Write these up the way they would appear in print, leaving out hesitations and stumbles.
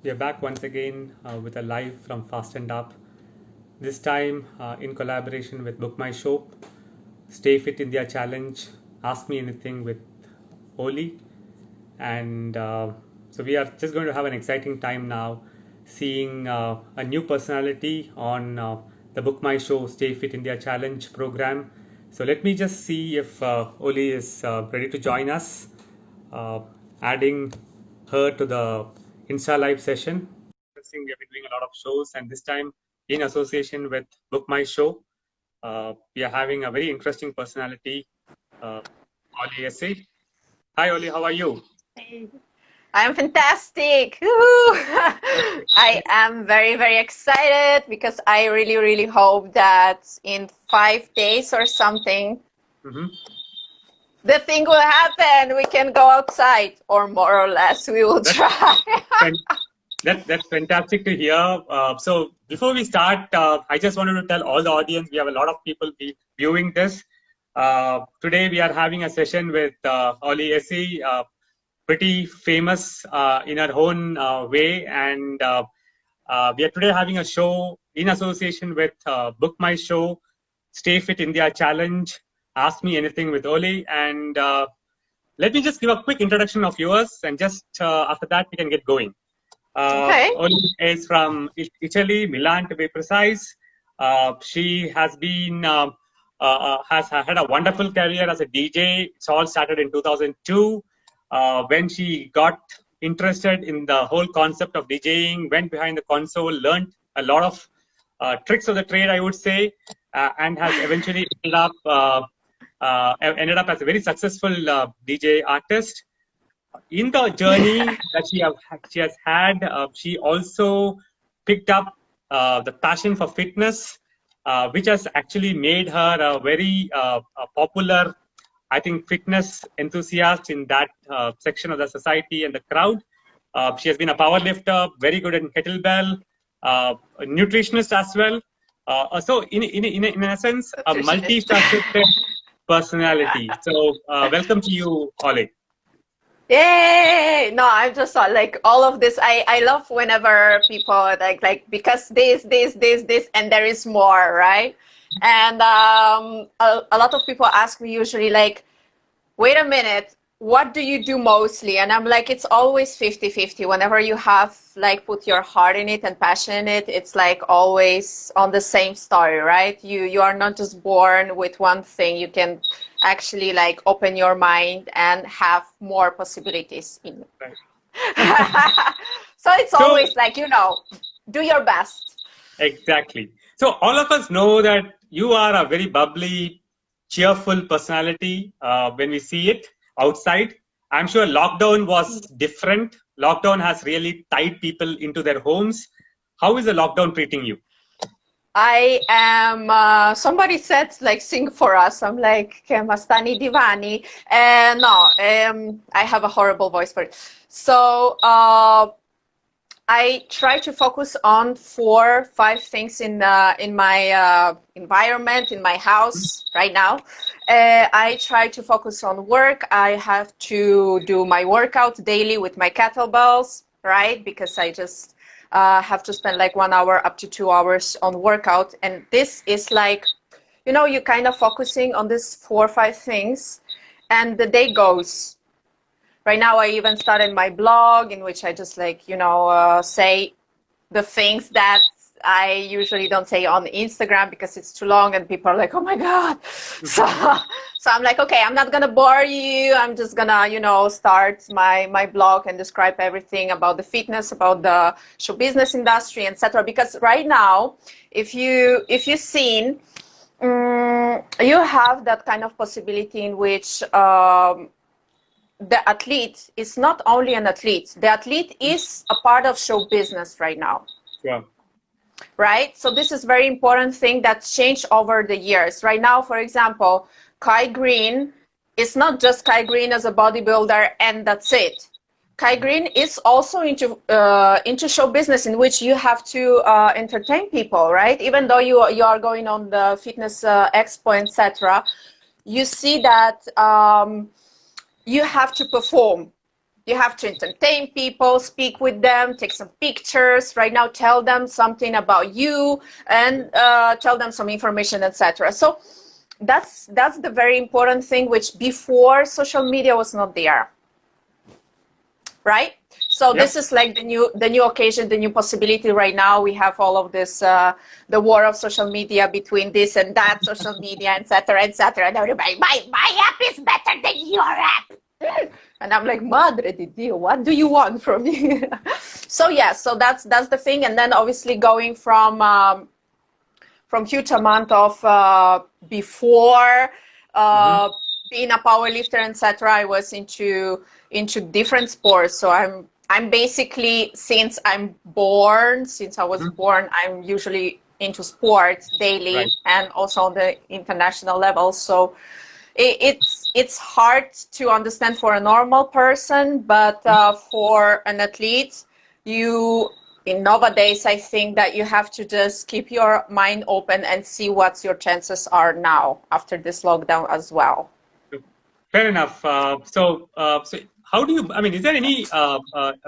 We are back once again with a live from Fast&Up. This time in collaboration with Book My Show, Stay Fit India Challenge, Ask Me Anything with Olly. And so we are just going to have an exciting time now seeing a new personality on the Book My Show Stay Fit India Challenge program. So let me just see if Olly is ready to join us, uh, adding her to the Insta Live session. We have been doing a lot of shows, and this time in association with Book My Show, we are having a very interesting personality, Olly Esse. Hi, Olly, how are you? I'm fantastic. I am very, very excited because I really, really hope that in 5 days or something, the thing will happen. We can go outside, or more or less, we will try. That's fantastic to hear. So before we start, I just wanted to tell all the audience, we have a lot of people viewing this. Today we are having a session with Olly Esse, pretty famous in her own way, and we are today having a show in association with Book My Show, Stay Fit India Challenge, Ask Me Anything with Olly, and let me just give a quick introduction of yours, and just after that we can get going. Okay. Olly is from Italy, Milan to be precise. She has been has had a wonderful career as a DJ. It's all started in 2002 when she got interested in the whole concept of DJing, went behind the console, learned a lot of tricks of the trade, I would say, and has eventually ended up as a very successful DJ artist. In the journey that she has had, she also picked up the passion for fitness, which has actually made her a very popular, I think, fitness enthusiast in that section of the society and the crowd. She has been a power lifter, very good in kettlebell, a nutritionist as well. So in a sense, a multifaceted personality. So welcome to you, Olly. Yay! No, I'm just like all of this. I love whenever people like because this, and there is more, right? And a lot of people ask me usually like, wait a minute, what do you do mostly? And I'm like, it's always 50-50. Whenever you have like put your heart in it and passion in it, it's like always on the same story, right? You are not just born with one thing. You can actually like open your mind and have more possibilities in it. Right. So it's always like, do your best. Exactly. So all of us know that you are a very bubbly, cheerful personality when we see it outside. I'm sure lockdown was different. Lockdown has really tied people into their homes. How is the lockdown treating you? I am, somebody said, like, sing for us. I'm like, Mastani Divani. No, I have a horrible voice for it. So I try to focus on 4-5 things in my environment, in my house right now. I try to focus on work. I have to do my workout daily with my kettlebells, right? Because I just have to spend like 1 hour up to 2 hours on workout. And this is like, you're kind of focusing on these 4 or 5 things, and the day goes. Right now, I even started my blog in which I just like, say the things that I usually don't say on Instagram because it's too long and people are like, oh my God. So I'm like, okay, I'm not going to bore you. I'm just going to, start my blog and describe everything about the fitness, about the show business industry, etc. Because right now, if you've seen, you have that kind of possibility in which the athlete is not only an athlete. The athlete is a part of show business right now. Yeah. Right? So this is very important thing that changed over the years. Right now, for example, Kai Green is not just Kai Green as a bodybuilder and that's it. Kai Green is also into show business in which you have to entertain people, right? Even though you are going on the fitness expo, etc., you see that you have to perform. You have to entertain people, speak with them, take some pictures. Right now, tell them something about you, and tell them some information, etc. So that's the very important thing, which before social media was not there, right? So Yep. this is like the new occasion, the new possibility. Right now we have all of this, the war of social media between this and that social media, etc., etc. And everybody, my app is better than your app. And I'm like, Madre di Dio, what do you want from me? So yeah, so that's the thing. And then obviously going from huge amount of before being a power lifter, etc. I was into different sports. So I'm basically, since I was born, I'm usually into sports daily, Right. and also on the international level. So it's hard to understand for a normal person, but for an athlete, in nowadays, I think that you have to just keep your mind open and see what your chances are now after this lockdown as well. Fair enough. So how do you, I mean, is there any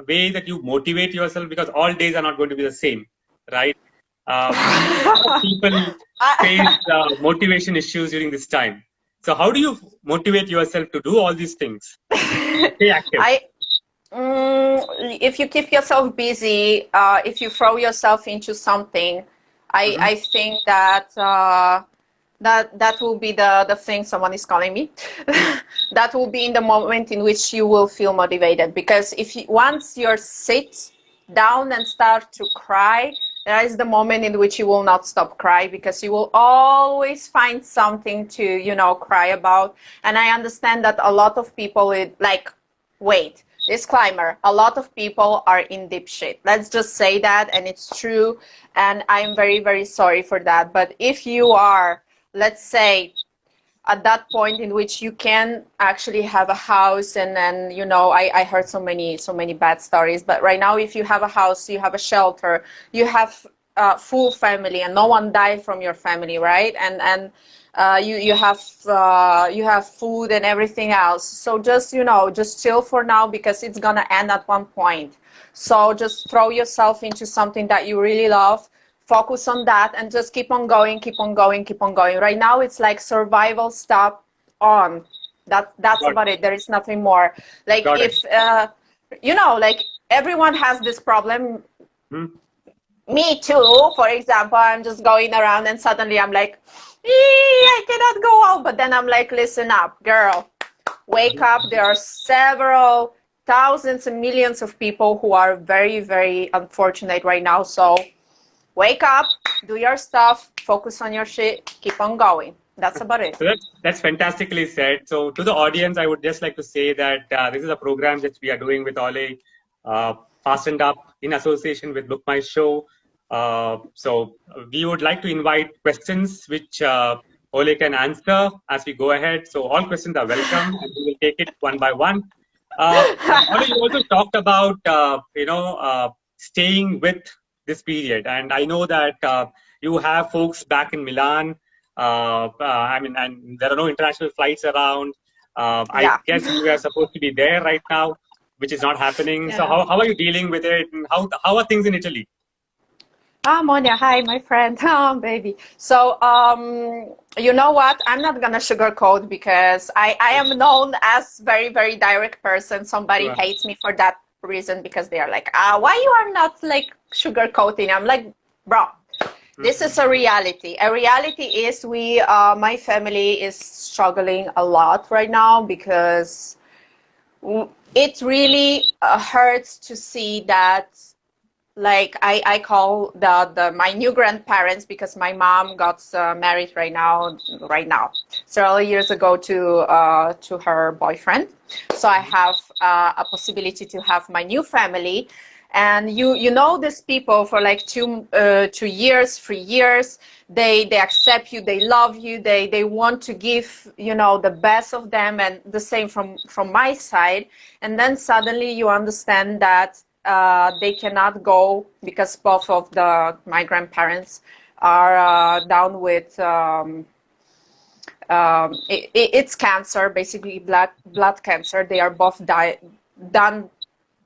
way that you motivate yourself? Because all days are not going to be the same, right? People face motivation issues during this time. So how do you motivate yourself to do all these things? Stay active. If you keep yourself busy, if you throw yourself into something, I think that that will be the thing. Someone is calling me. That will be in the moment in which you will feel motivated. Because once you're sit down and start to cry, that is the moment in which you will not stop crying, because you will always find something to cry about. And I understand that a lot of people wait. Disclaimer, a lot of people are in deep shit. Let's just say that, and it's true, and I'm very, very sorry for that. But if you are, let's say, at that point in which you can actually have a house, and then I heard so many bad stories, but right now, if you have a house, you have a shelter, you have a full family, and no one died from your family, right? And you have food and everything else. So just just chill for now, because it's gonna end at one point. So just throw yourself into something that you really love. Focus on that and just keep on going, keep on going, keep on going. Right now it's like survival stuff on. That's about it. There is nothing more. Like if like everyone has this problem. Me too. For example, I'm just going around and suddenly I'm like, I cannot go out. But then I'm like, listen up, girl, wake up. There are several thousands and millions of people who are very, very unfortunate right now. So wake up, do your stuff, focus on your shit, keep on going. That's about it. So that's fantastically said. So to the audience, I would just like to say that this is a program that we are doing with Olly, Fast&Up, in association with Book My Show. So we would like to invite questions which Olly can answer as we go ahead. So all questions are welcome, and we will take it one by one. Olly, you also talked about staying with this period, and I know that you have folks back in Milan. I mean, and there are no international flights around. I guess you are supposed to be there right now, which is not happening. So how are you dealing with it, and how are things in Italy? Monia, hi, my friend. Oh, baby. So, you know what? I'm not gonna sugarcoat, because I am known as very, very direct person. Somebody hates me for that reason, because they are like, why you are not like sugarcoating? I'm like, bro, this is a reality. A reality is my family is struggling a lot right now, because it really hurts to see that. Like I call my new grandparents, because my mom got married right now, several years ago to her boyfriend. So I have a possibility to have my new family, and you know these people for like 2 years, 3 years. They accept you, they love you, they want to give the best of them, and the same from my side. And then suddenly you understand that they cannot go, because both of my grandparents are down with it's cancer, basically blood cancer. They are both done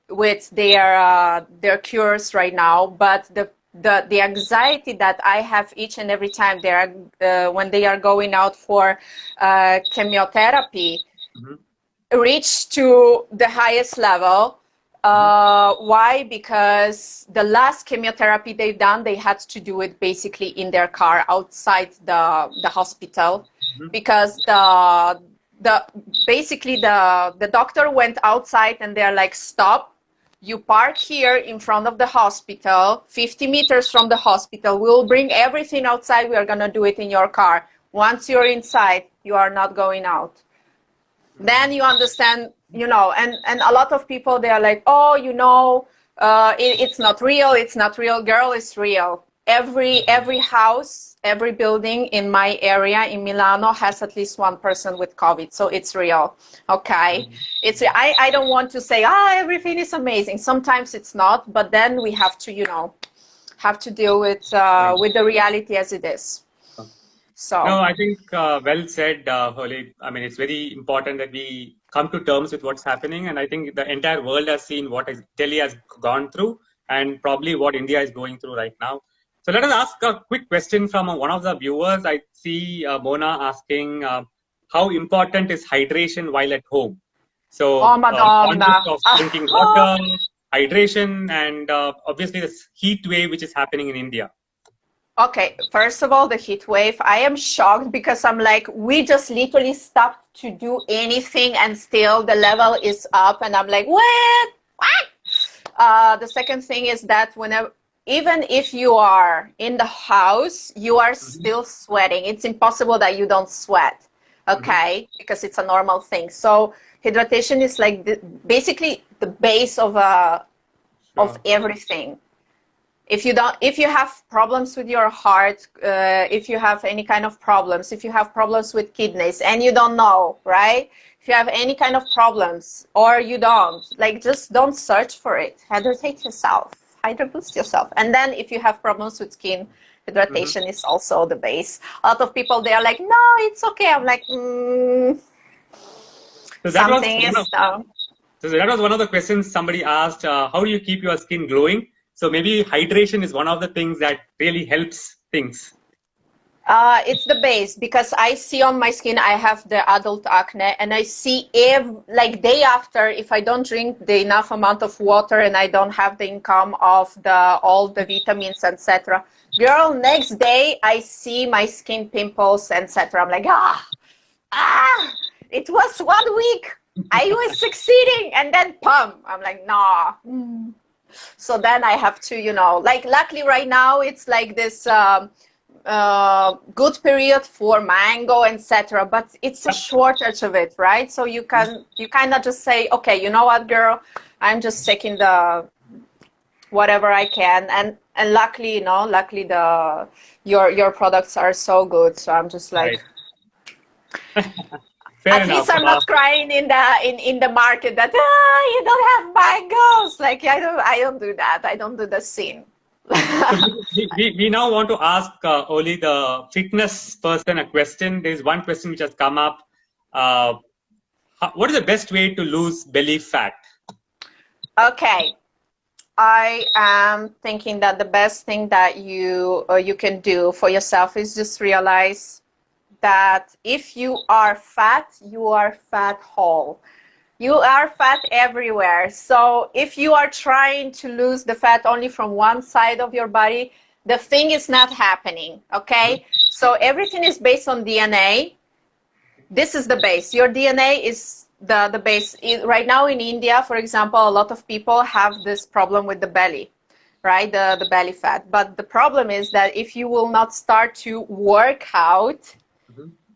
with their cures right now, but the anxiety that I have each and every time they are when they are going out for chemotherapy reached to the highest level. Why? Because the last chemotherapy they've done, they had to do it basically in their car outside the hospital, because basically the doctor went outside and they're like, stop, you park here in front of the hospital, 50 meters from the hospital, we'll bring everything outside, we are going to do it in your car. Once you're inside, you are not going out. Then you understand, you know, and a lot of people, they are like, oh, you know, it's not real, it's not real. Girl, it's real. Every house, every building in my area in Milano has at least one person with COVID, so it's real. Okay, I don't want to say everything is amazing. Sometimes it's not, but then we have to, you know, have to deal with the reality as it is. So no, I think well said, Olly. I mean, it's very important that we come to terms with what's happening, and I think the entire world has seen what Delhi has gone through, and probably what India is going through right now. So let us ask a quick question from one of the viewers. I see Mona asking, how important is hydration while at home? So, concept of drinking water, hydration, and obviously this heat wave which is happening in India. Okay, first of all, the heat wave, I am shocked because I'm like, we just literally stopped to do anything and still the level is up, and I'm like, what? The second thing is that whenever, even if you are in the house, you are still sweating. It's impossible that you don't sweat, okay? Because it's a normal thing. So hydration is like basically the base of everything. If you have problems with your heart, if you have any kind of problems, if you have problems with kidneys and you don't know, right? If you have any kind of problems or you don't, like, just don't search for it. Hydrate yourself, boost yourself. And then if you have problems with skin, hydration is also the base. A lot of people, they are like, no, it's okay. I'm like, So that was one of the questions somebody asked, how do you keep your skin glowing? So maybe hydration is one of the things that really helps things. It's the base, because I see on my skin, I have the adult acne, and I see like day after, if I don't drink the enough amount of water and I don't have the income of all the vitamins, etc. Girl, next day I see my skin pimples, etc. I'm like, it was 1 week. I was succeeding, and then pum, I'm like, nah. So then I have to, you know, like, luckily right now it's like this good period for mango, etc. But it's a shortage of it, right? So you kind of just say, okay, you know what, girl, I'm just taking the whatever I can, and luckily, you know, your products are so good. So I'm just like. Right. At least I'm not crying in the market that you don't have mangoes. Like, I don't do that. I don't do the scene. So we now want to ask Olly, the fitness person, a question. There's one question which has come up. What is the best way to lose belly fat? Okay, I am thinking that the best thing that you can do for yourself is just realize that if you are fat, you are fat whole. You are fat everywhere. So if you are trying to lose the fat only from one side of your body, the thing is not happening, okay? So everything is based on DNA. This is the base. Your DNA is the base. Right now in India, for example, a lot of people have this problem with the belly, right? The belly fat. But the problem is that if you will not start to work out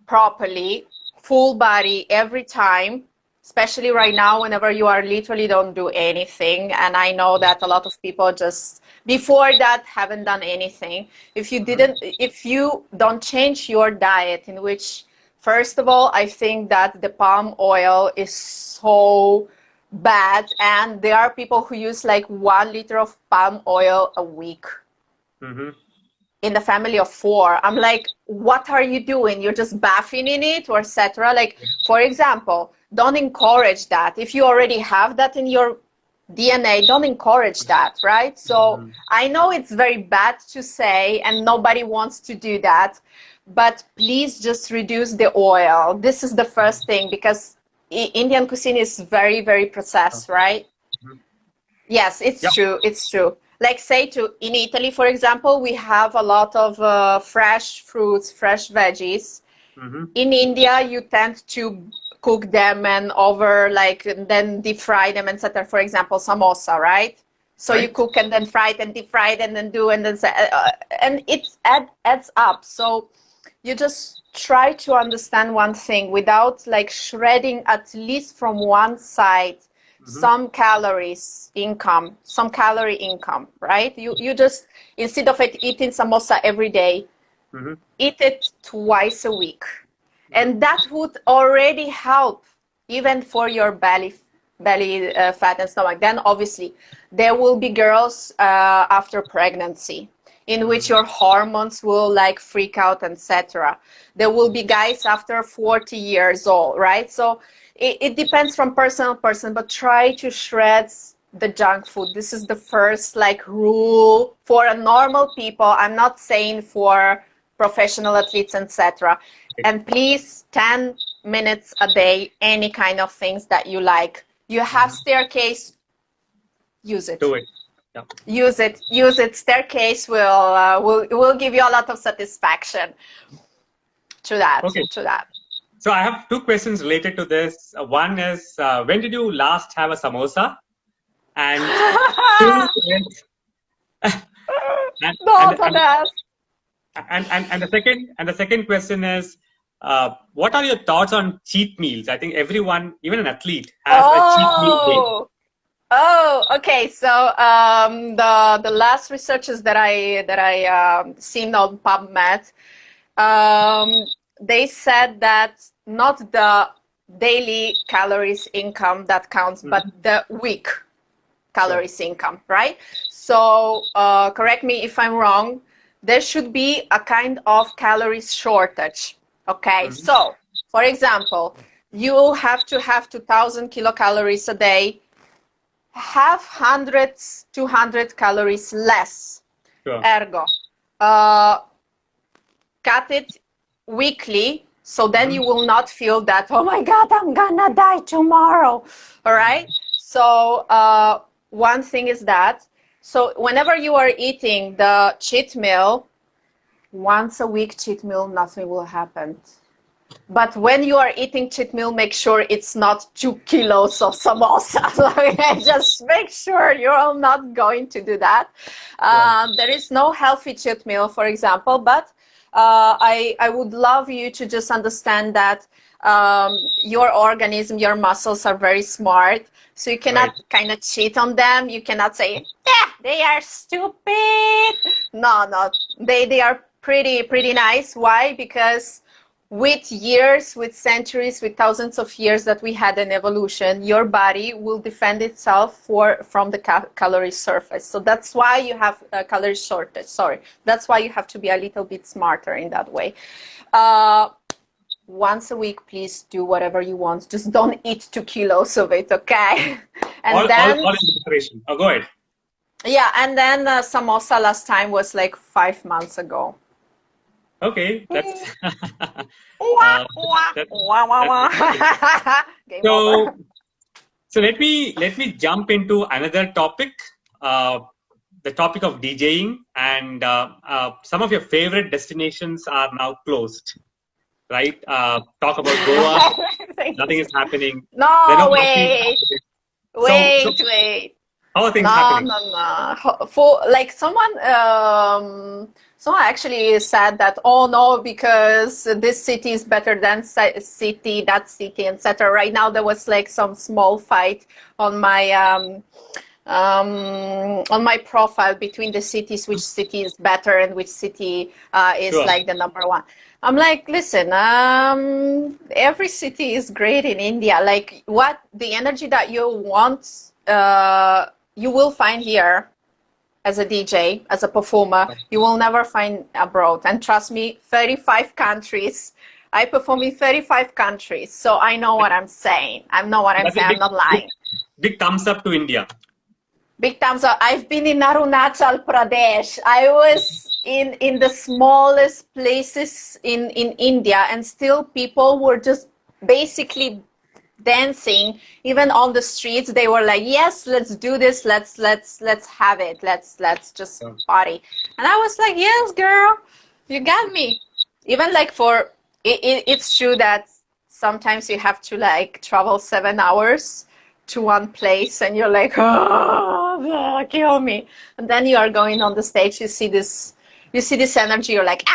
properly, full body every time, especially right now, whenever you are literally don't do anything. And I know that a lot of people just before that haven't done anything. If you don't change your diet, in which, first of all, I think that the palm oil is so bad, and there are people who use like 1 liter of palm oil a week. In the family of 4. I'm like, what are you doing? You're just bathing in it, or etc. Like, for example, don't encourage that. If you already have that in your DNA, don't encourage that, right? So I know it's very bad to say and nobody wants to do that, but please just reduce the oil. This is the first thing, because Indian cuisine is very, very processed, right? Yes, it's true. It's true. Like say in Italy, for example, we have a lot of fresh fruits, fresh veggies. In India, you tend to cook them and then deep fry them, etc. For example, samosa, right? So you cook and then fry it and deep fry it and then and it adds up. So you just try to understand one thing without like shredding at least from one side some calorie income, right? You just, instead of instead samosa every day, eat it twice a week. And that would already help even for your belly fat and stomach. Then obviously there will be girls after pregnancy in which your hormones will like freak out, etc. There will be guys after 40 years old, right? So it depends from person to person, but try to shred the junk food. This is the first like rule for a normal people. I'm not saying for professional athletes, etc. And please, 10 minutes a day, any kind of things that you like. You have staircase, use it. Do it. Yeah. Use it. Staircase will give you a lot of satisfaction. To that. So I have two questions related to this. One is, when did you last have a samosa? And two is, and the second question is, what are your thoughts on cheat meals? I think everyone, even an athlete, has a cheat meal day. Oh, okay. So the last researches that I seen on PubMed, they said that not the daily calories income that counts, but the week calories income, right? So correct me if I'm wrong. There should be a kind of calories shortage. Okay, so for example, you have to have 2,000 kilocalories a day, have 100, 200 calories less. Sure. Ergo, cut it weekly, so then you will not feel that, oh my God, I'm gonna die tomorrow. All right. So one thing is that, so whenever you are eating the cheat meal, once a week cheat meal, nothing will happen. But when you are eating cheat meal, make sure it's not 2 kilos of samosa. Just make sure you're not going to do that. There is no healthy cheat meal, for example, but I would love you to just understand that your organism, your muscles are very smart. So you cannot kind of cheat on them. You cannot say, yeah, they are stupid. No, they are pretty nice. Why? Because with years, with centuries, with thousands of years that we had an evolution, your body will defend itself from the calorie surface. So that's why you have a calorie shortage. Sorry, that's why you have to be a little bit smarter in that way. Once a week, please do whatever you want. Just don't eat 2 kilos of it, okay? And all in preparation. Oh, go ahead. Yeah, and then samosa last time was like 5 months ago. Okay, that's so let me jump into another topic, the topic of DJing, and some of your favorite destinations are now closed, right? Talk about Goa. Nothing is happening. No, wait. How are things happening? No. For like someone actually said that, oh no, because this city is better than city, that city, etc. Right now there was like some small fight on my profile between the cities, which city is better and which city is like the number one. I'm like, listen, every city is great in India. Like what the energy that you want, you will find here as a DJ, as a performer. You will never find abroad. And trust me, 35 countries I perform in 35 countries, so I know what I'm saying. I know what I'm saying. I'm not lying. Big thumbs up to India. Big thumbs up. I've been in Arunachal Pradesh. I was in the smallest places in India, and still people were just basically dancing. Even on the streets, they were like, "Yes, let's do this. Let's have it. Let's just party." And I was like, "Yes, girl, you got me." Even like for it's true that sometimes you have to like travel 7 hours to one place, and you're like, oh, kill me. And then you are going on the stage, you see this energy, you're like,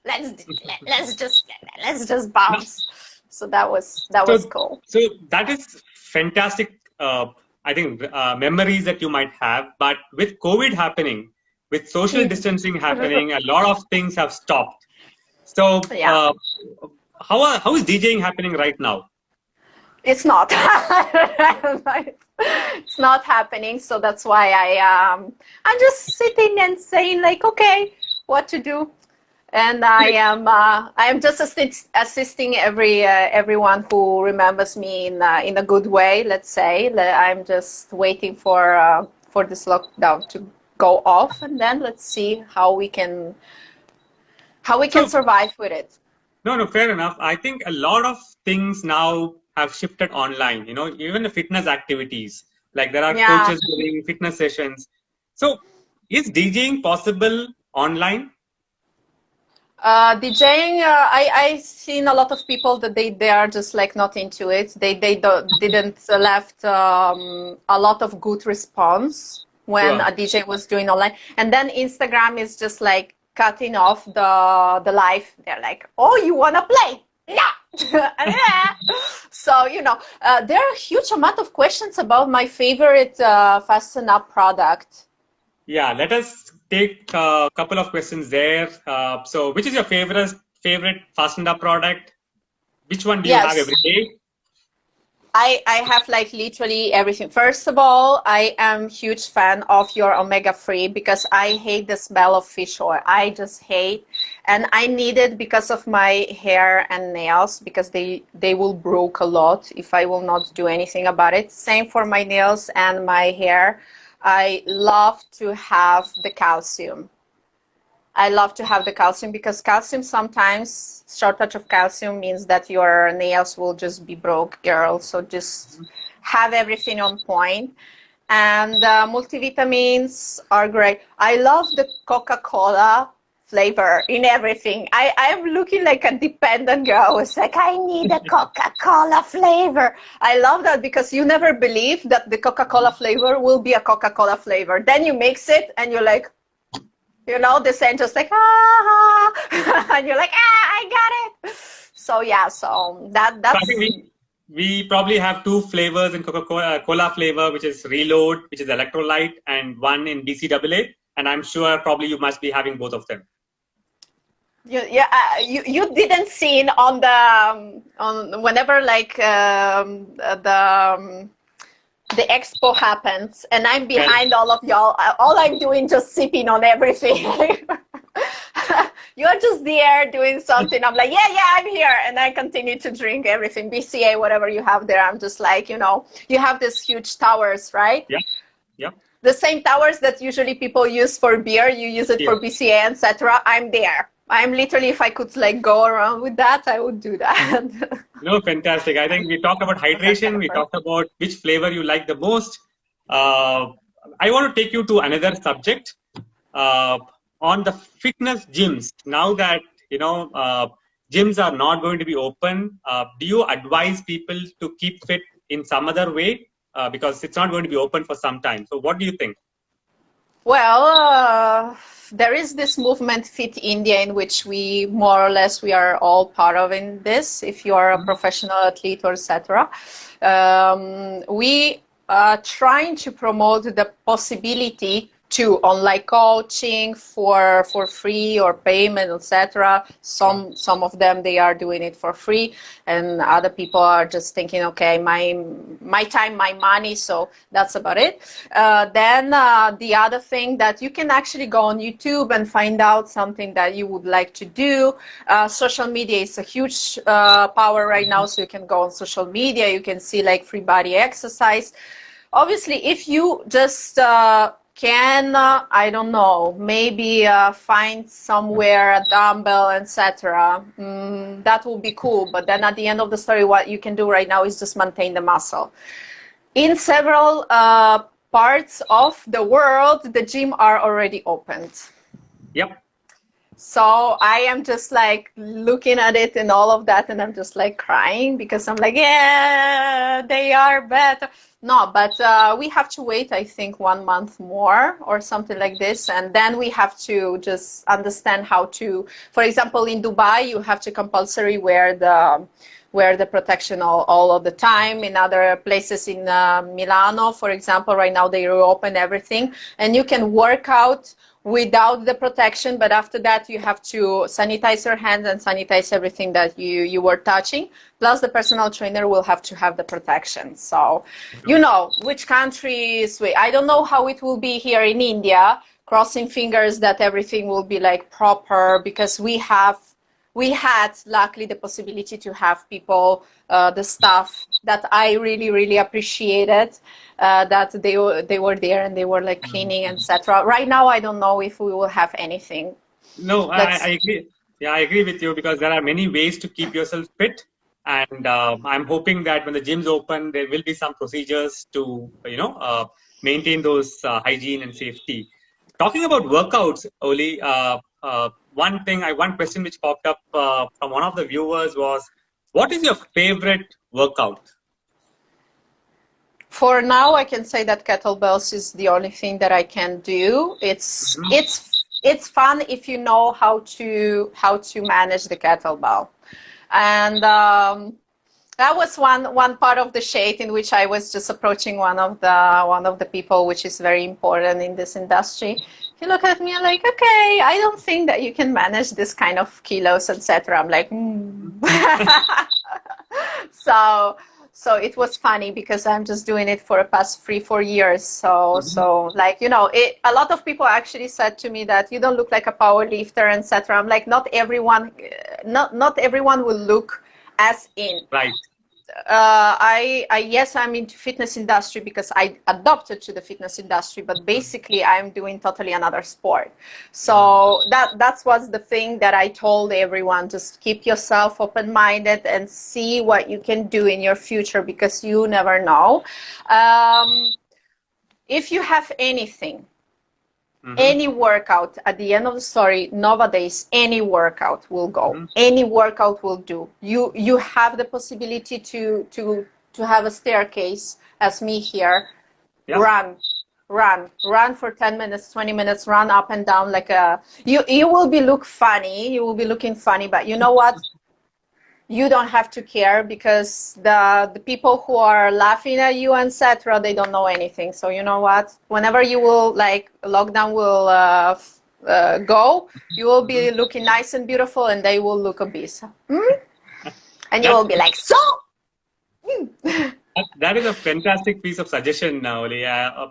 let's just bounce. So that was cool. So that is fantastic. I think memories that you might have, but with COVID happening, with social distancing happening, a lot of things have stopped. So how is DJing happening right now? It's not. It's not happening. So that's why I'm just sitting and saying like, okay, what to do. And I am just assisting everyone who remembers me in a good way. Let's say I'm just waiting for this lockdown to go off, and then let's see how we can survive with it. No, fair enough. I think a lot of things now have shifted online. You know, even the fitness activities, like there are coaches doing fitness sessions. So, is DJing possible online? DJing, I seen a lot of people that they are just like not into it. They didn't left a lot of good response when a DJ was doing online, and then Instagram is just like cutting off the live. They're like, oh, you wanna play? Yeah. So you know, there are a huge amount of questions about my favorite Fast&Up product. Yeah, let us take a couple of questions there. So, which is your favorite Fast&Up product? Which one do you have every day? I have like literally everything. First of all, I am huge fan of your omega-3 because I hate the smell of fish oil. I just hate, and I need it because of my hair and nails, because they will break a lot if I will not do anything about it. Same for my nails and my hair. I love to have the calcium. I love to have the calcium because calcium sometimes, shortage of calcium means that your nails will just be broke, girl. So just have everything on point. And multivitamins are great. I love the Coca-Cola flavor in everything. I'm looking like a dependent girl. It's like, I need a Coca-Cola flavor. I love that because you never believe that the Coca-Cola flavor will be a Coca-Cola flavor. Then you mix it and you're like, you know, the scent just like, and you're like, I got it. So yeah, so that's... So I think we probably have two flavors in Coca-Cola flavor, which is Reload, which is electrolyte, and one in DCAA. And I'm sure probably you must be having both of them. You didn't see it on the on whenever like the expo happens and I'm behind all of y'all. All I'm doing just sipping on everything. You're just there doing something. I'm like, yeah, I'm here, and I continue to drink everything, BCA, whatever you have there. I'm just like, you know, you have these huge towers, right? Yeah. The same towers that usually people use for beer, you use it for BCA, etc. I'm there. I'm literally, if I could like go around with that, I would do that. No, fantastic. I think we talked about hydration. We talked about which flavor you like the most. I want to take you to another subject on the fitness gyms. Now that, you know, gyms are not going to be open, do you advise people to keep fit in some other way? Because it's not going to be open for some time. So what do you think? Well, there is this movement, Fit India, in which we more or less we are all part of in this. If you are a professional athlete or etc., we are trying to promote the possibility to online coaching for free or payment, etc. Some of them, they are doing it for free, and other people are just thinking, okay, my time, my money, so that's about it. Then the other thing, that you can actually go on YouTube and find out something that you would like to do. Social media is a huge power right now, so you can go on social media, you can see like free body exercise. Obviously, if you just I don't know, maybe find somewhere a dumbbell, etc. That will be cool. But then at the end of the story, what you can do right now is just maintain the muscle. In several parts of the world, the gym are already opened. Yep. So I am just like looking at it and all of that, and I'm just like crying because I'm like, yeah, they are better. No, but we have to wait, I think, 1 month more or something like this. And then we have to just understand how to, for example, in Dubai, you have to compulsory wear the protection all of the time. In other places, in Milano, for example, right now they reopen everything, and you can work out without the protection, but after that you have to sanitize your hands and sanitize everything that you were touching, plus the personal trainer will have to have the protection. So you know which countries, I don't know how it will be here in India, crossing fingers that everything will be like proper, because we had luckily the possibility to have people, the staff that I really appreciated, that they were there and they were like cleaning, etc. Right now, I don't know if we will have anything. No, I agree. Yeah, I agree with you, because there are many ways to keep yourself fit. And I'm hoping that when the gyms open, there will be some procedures to, maintain those hygiene and safety. Talking about workouts, Oli, one question which popped up from one of the viewers was, what is your favorite workout? For now, I can say that kettlebells is the only thing that I can do. It's fun if you know how to manage the kettlebell, and that was one part of the shade in which I was just approaching one of the people, which is very important in this industry. He looked at me and like, okay, I don't think that you can manage this kind of kilos, etc. I'm like, So it was funny because I'm just doing it for the past 3-4 years. So like, you know, a lot of people actually said to me that you don't look like a power lifter, etc. I'm like, not everyone will look as in. Right. Yes, I'm into fitness industry because I adopted to the fitness industry, but basically I'm doing totally another sport. So that's what's the thing that I told everyone: just keep yourself open-minded and see what you can do in your future, because you never know. If you have anything, any workout, at the end of the story, nowadays any workout will go, any workout will do. You have the possibility to have a staircase, as me here. Yep. Run for 10 minutes, 20 minutes, run up and down like a, you will be looking funny, but you know what? You don't have to care, because the people who are laughing at you, etc., they don't know anything. So you know what? Whenever you will, like, lockdown will go, you will be looking nice and beautiful, and they will look obese. And you will be like, so? That is a fantastic piece of suggestion, Oli.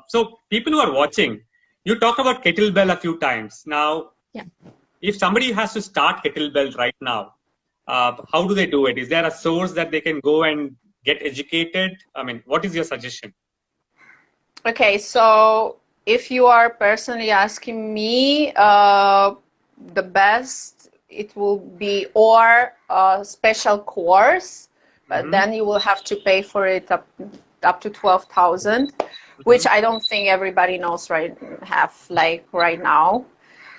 So people who are watching, you talked about kettlebell a few times. Now, if somebody has to start kettlebell right now, how do they do it? Is there a source that they can go and get educated? I mean, what is your suggestion? Okay, so if you are personally asking me, the best, it will be or a special course, but then you will have to pay for it up to 12,000, which I don't think everybody knows right now.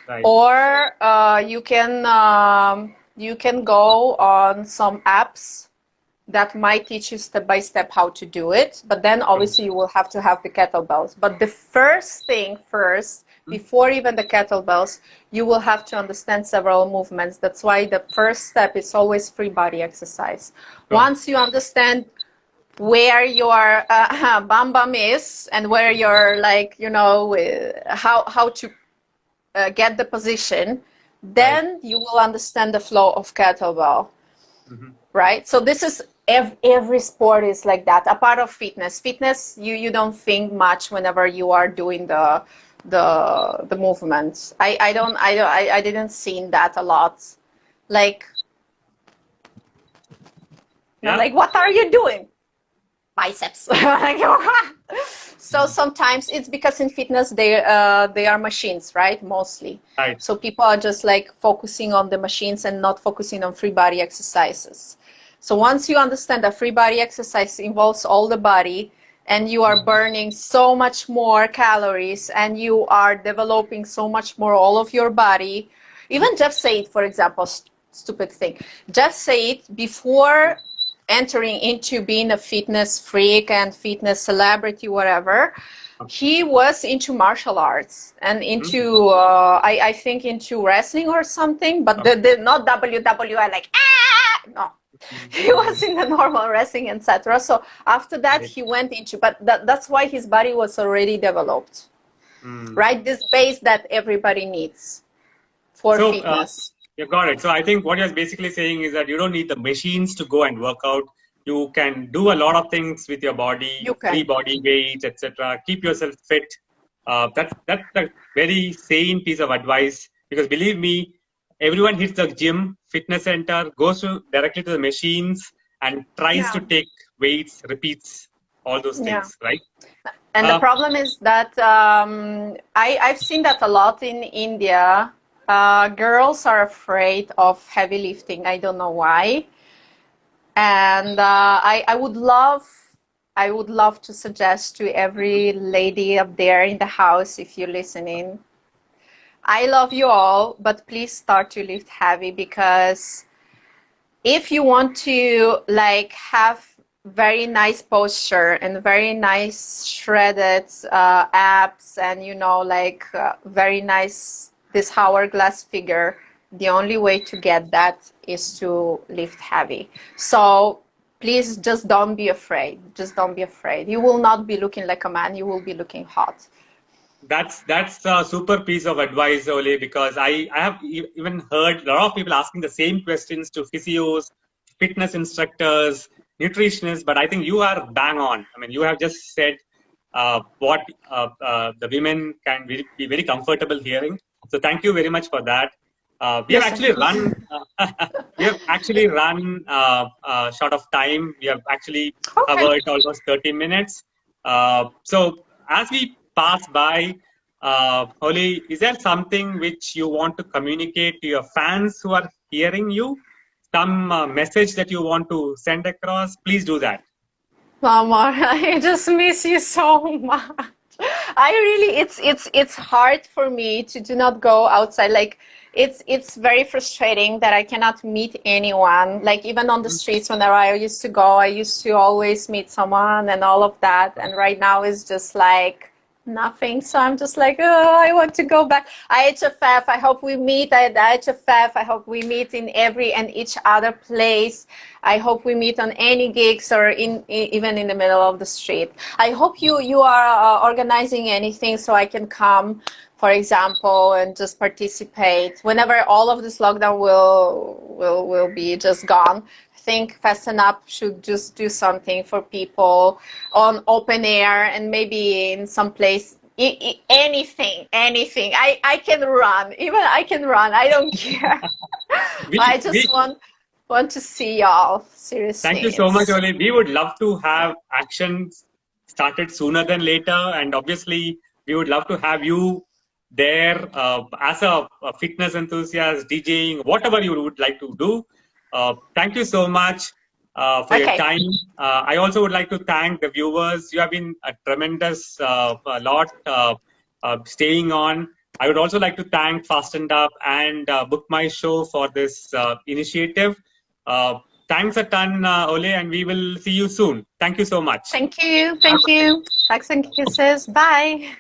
Right. Or you can go on some apps that might teach you step by step how to do it, but then obviously you will have to have the kettlebells. But the first, before even the kettlebells, you will have to understand several movements. That's why the first step is always free body exercise. Once you understand where your bum bum is and where you're like, you know, how to get the position, then you will understand the flow of kettlebell. Right? So this is every sport is like that. A part of fitness. Fitness, you don't think much whenever you are doing the movements. I didn't see that a lot. Like, you know, like, what are you doing? Biceps. So sometimes it's because in fitness they are machines, right? Mostly. Right. So people are just like focusing on the machines and not focusing on free body exercises. So once you understand that free body exercise involves all the body and you are burning so much more calories and you are developing so much more all of your body. Even Jeff Said, for example, stupid thing. Jeff Said, before entering into being a fitness freak and fitness celebrity, whatever, he was into martial arts and into I think into wrestling or something, but the not WWE, like no, he was in the normal wrestling, etc. So after that he went into, but that's why his body was already developed, right? This base that everybody needs for fitness. You got it. So I think what you're basically saying is that you don't need the machines to go and work out. You can do a lot of things with your body, free body weight, etc. Keep yourself fit. That's a very sane piece of advice, because believe me, everyone hits the gym, fitness center, goes directly to the machines and tries to take weights, repeats, all those things, right? And the problem is that I've seen that a lot in India. Girls are afraid of heavy lifting. I don't know why. And I would love to suggest to every lady up there in the house, if you're listening, I love you all, but please start to lift heavy, because if you want to like have very nice posture and very nice shredded abs and, you know, like very nice this hourglass figure, the only way to get that is to lift heavy. So please just don't be afraid. Just don't be afraid. You will not be looking like a man. You will be looking hot. That's a super piece of advice, Olly, because I have even heard a lot of people asking the same questions to physios, fitness instructors, nutritionists, but I think you are bang on. I mean, you have just said what the women can be very comfortable hearing. So thank you very much for that. We have actually run. We have actually run short of time. We have actually covered almost 30 minutes. So as we pass by, Olly, is there something which you want to communicate to your fans who are hearing you? Some message that you want to send across? Please do that. Mama, I just miss you so much. I really, it's hard for me to do not go outside. Like it's very frustrating that I cannot meet anyone. Like even on the streets, whenever I used to go, I used to always meet someone and all of that. And right now it's just like nothing. So I'm just like, oh, I want to go back. IHFF, I hope we meet at IHFF. I hope we meet in every and each other place. I hope we meet on any gigs or even in the middle of the street. I hope you are organizing anything so I can come, for example, and just participate whenever all of this lockdown will be just gone. I think Fast&Up should just do something for people on open air and maybe in some place. Anything. I can run. Even I can run. I don't care. I just want to see y'all. Seriously. Thank you so much, Olly. We would love to have actions started sooner than later, and obviously we would love to have you there as a fitness enthusiast, DJing, whatever you would like to do. Thank you so much for your time. I also would like to thank the viewers. You have been a tremendous lot staying on. I would also like to thank Fast&Up and Book My Show for this initiative. Thanks a ton, Olly, and we will see you soon. Thank you so much. Thank you. Hugs and kisses. Bye.